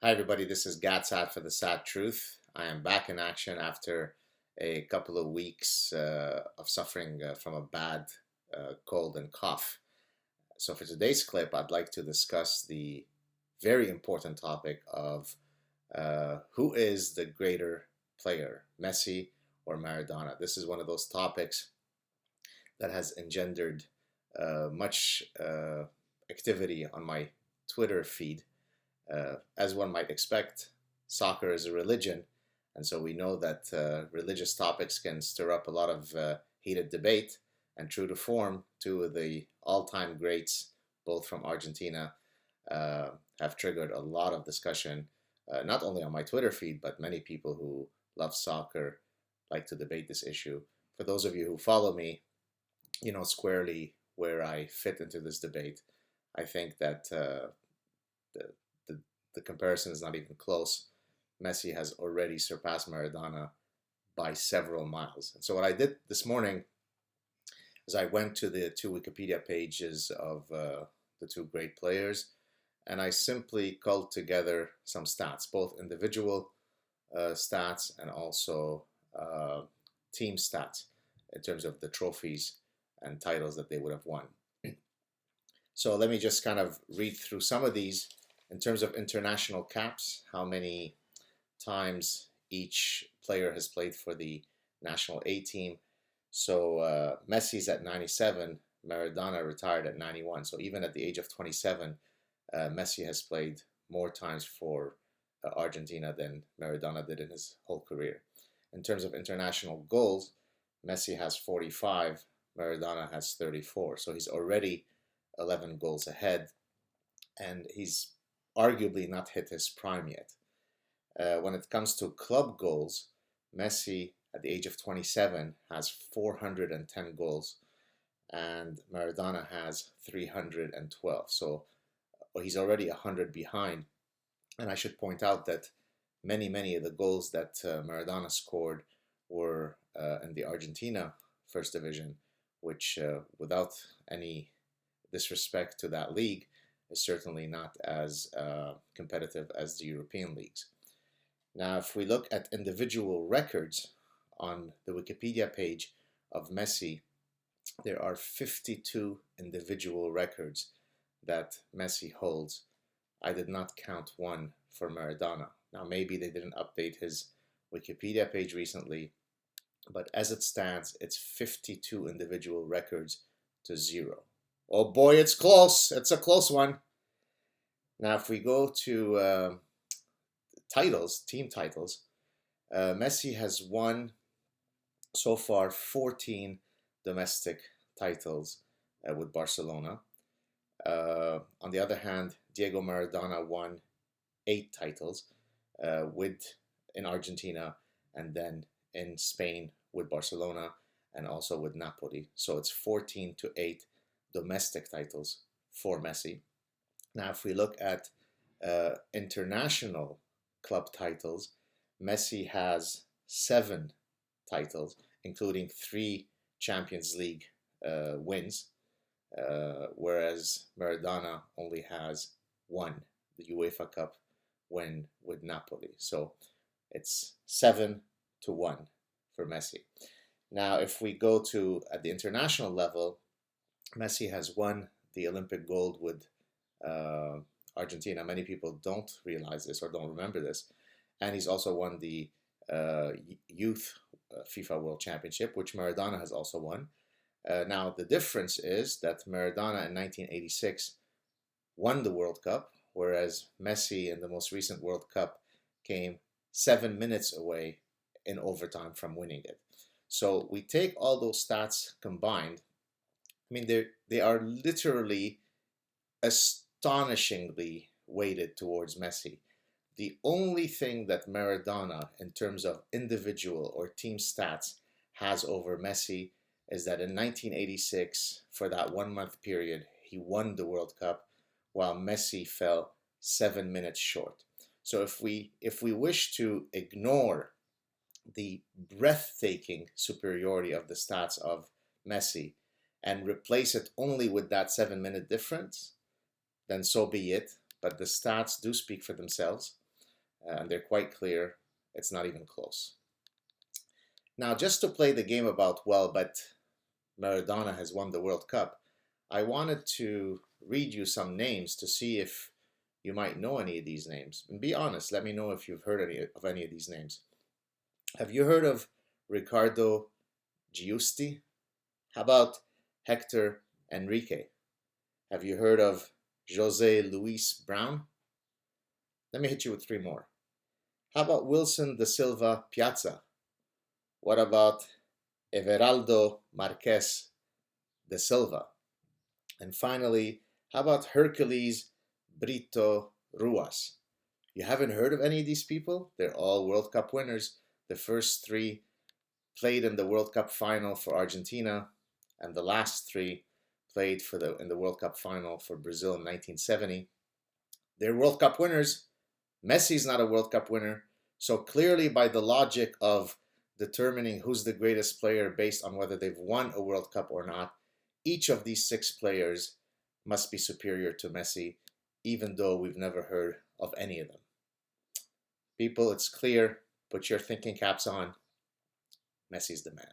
Hi everybody, this is Saad for the Sad Truth. I am back in action after a couple of weeks of suffering from a bad cold and cough. So for today's clip, I'd like to discuss the very important topic of who is the greater player, Messi or Maradona. This is one of those topics that has engendered much activity on my Twitter feed. As one might expect, soccer is a religion, and so we know that religious topics can stir up a lot of heated debate. And true to form, two of the all-time greats, both from Argentina, have triggered a lot of discussion, not only on my Twitter feed, but many people who love soccer like to debate this issue. For those of you who follow me, you know squarely where I fit into this debate. I think that the, the the comparison is not even close. Messi has already surpassed Maradona by several miles. And so what I did this morning is I went to the two Wikipedia pages of the two great players, and I simply culled together some stats, both individual stats and also team stats in terms of the trophies and titles that they would have won. So let me just kind of read through some of these. In terms of international caps, how many times each player has played for the national A team. So Messi's at 97, Maradona retired at 91. So even at the age of 27, Messi has played more times for Argentina than Maradona did in his whole career. In terms of international goals, Messi has 45, Maradona has 34. So he's already 11 goals ahead, and he's arguably not hit his prime yet. When it comes to club goals, Messi at the age of 27 has 410 goals, and Maradona has 312. So he's already 100 behind. And I should point out that many of the goals that Maradona scored were in the Argentina First Division, which, without any disrespect to that league, is certainly not as competitive as the European leagues. Now, if we look at individual records on the Wikipedia page of Messi, there are 52 individual records that Messi holds. I did not count one for Maradona. Now, maybe they didn't update his Wikipedia page recently, but as it stands, it's 52 individual records to 0. Oh boy, it's close. It's a close one. Now, if we go to titles, team titles, Messi has won so far 14 domestic titles with Barcelona. On the other hand, Diego Maradona won 8 titles in Argentina, and then in Spain with Barcelona, and also with Napoli. So it's 14-8 domestic titles for Messi. Now, if we look at international club titles, Messi has 7 titles, including 3 Champions League wins, whereas Maradona only has 1, the UEFA Cup win with Napoli. So it's 7-1 for Messi. Now, if we go to at the international level, Messi has won the Olympic gold with Argentina. Many people don't realize this or don't remember this. And he's also won the Youth FIFA World Championship, which Maradona has also won. Now, the difference is that Maradona in 1986 won the World Cup, whereas Messi in the most recent World Cup came 7 minutes away in overtime from winning it. So we take all those stats combined. I mean, they are literally astonishingly weighted towards Messi. The only thing that Maradona, in terms of individual or team stats, has over Messi is that in 1986, for that 1 month period, he won the World Cup, while Messi fell 7 minutes short. So if we wish to ignore the breathtaking superiority of the stats of Messi and replace it only with that 7 minute difference, then so be it. But the stats do speak for themselves. and they're quite clear. It's not even close. Now, just to play the game about, well, but Maradona has won the World Cup, I wanted to read you some names to see if you might know any of these names. And be honest, let me know if you've heard any of these names. Have you heard of Ricardo Giusti? How about Hector Enrique? Have you heard of Jose Luis Brown? Let me hit you with three more. How about Wilson da Silva Piazza? What about Everaldo Marquez da Silva? And finally, how about Hercules Brito Ruas? You haven't heard of any of these people? They're all World Cup winners. The first three played in the World Cup final for Argentina, and the last three played in the World Cup final for Brazil in 1970. They're World Cup winners. Messi's not a World Cup winner. So clearly, by the logic of determining who's the greatest player based on whether they've won a World Cup or not, each of these six players must be superior to Messi, even though we've never heard of any of them. People, it's clear. Put your thinking caps on. Messi's the man.